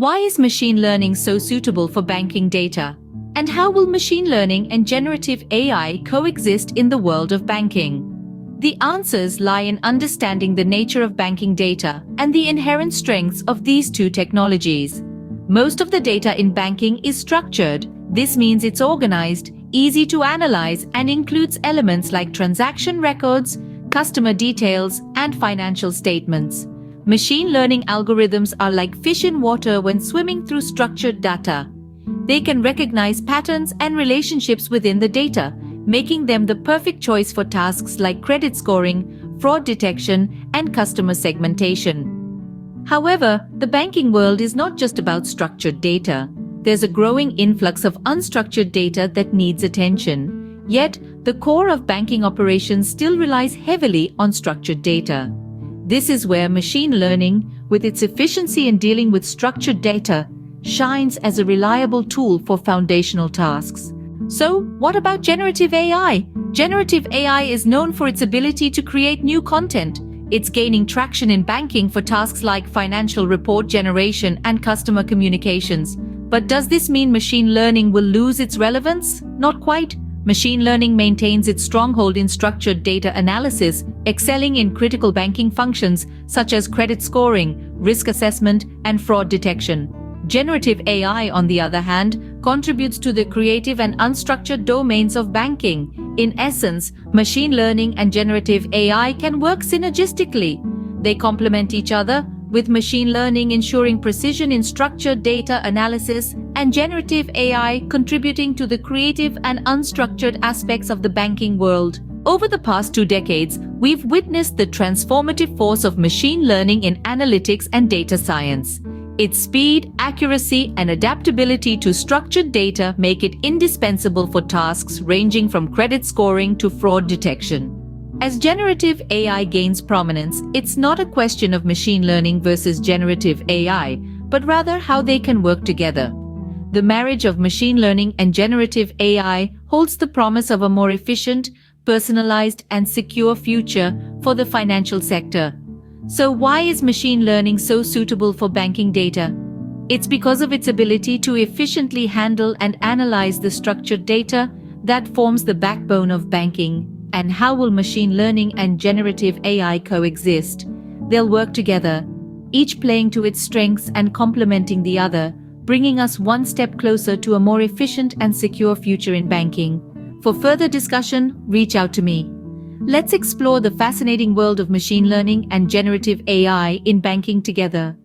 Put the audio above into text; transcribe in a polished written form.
Why is machine learning so suitable for banking data? And how will machine learning and generative AI coexist in the world of banking? The answers lie in understanding the nature of banking data and the inherent strengths of these two technologies. Most of the data in banking is structured. This means it's organized, easy to analyze, and includes elements like transaction records, customer details, and financial statements. Machine learning algorithms are like fish in water when swimming through structured data. They can recognize patterns and relationships within the data, making them the perfect choice for tasks like credit scoring, fraud detection, and customer segmentation. However, the banking world is not just about structured data. There's a growing influx of unstructured data that needs attention. Yet, the core of banking operations still relies heavily on structured data. This is where machine learning, with its efficiency in dealing with structured data, shines as a reliable tool for foundational tasks. So, what about generative AI? Generative AI is known for its ability to create new content. It's gaining traction in banking for tasks like financial report generation and customer communications. But does this mean machine learning will lose its relevance? Not quite. Machine learning maintains its stronghold in structured data analysis, excelling in critical banking functions such as credit scoring, risk assessment, and fraud detection. Generative AI, on the other hand, contributes to the creative and unstructured domains of banking. In essence, machine learning and generative AI can work synergistically. They complement each other, with machine learning ensuring precision in structured data analysis and generative AI contributing to the creative and unstructured aspects of the banking world. Over the past 2 decades, we've witnessed the transformative force of machine learning in analytics and data science. Its speed, accuracy, and adaptability to structured data make it indispensable for tasks ranging from credit scoring to fraud detection. As generative AI gains prominence, it's not a question of machine learning versus generative AI, but rather how they can work together. The marriage of machine learning and generative AI holds the promise of a more efficient, personalized, and secure future for the financial sector. So why is machine learning so suitable for banking data? It's because of its ability to efficiently handle and analyze the structured data that forms the backbone of banking. And how will machine learning and generative AI coexist? They'll work together, each playing to its strengths and complementing the other, bringing us one step closer to a more efficient and secure future in banking. For further discussion, reach out to me. Let's explore the fascinating world of machine learning and generative AI in banking together.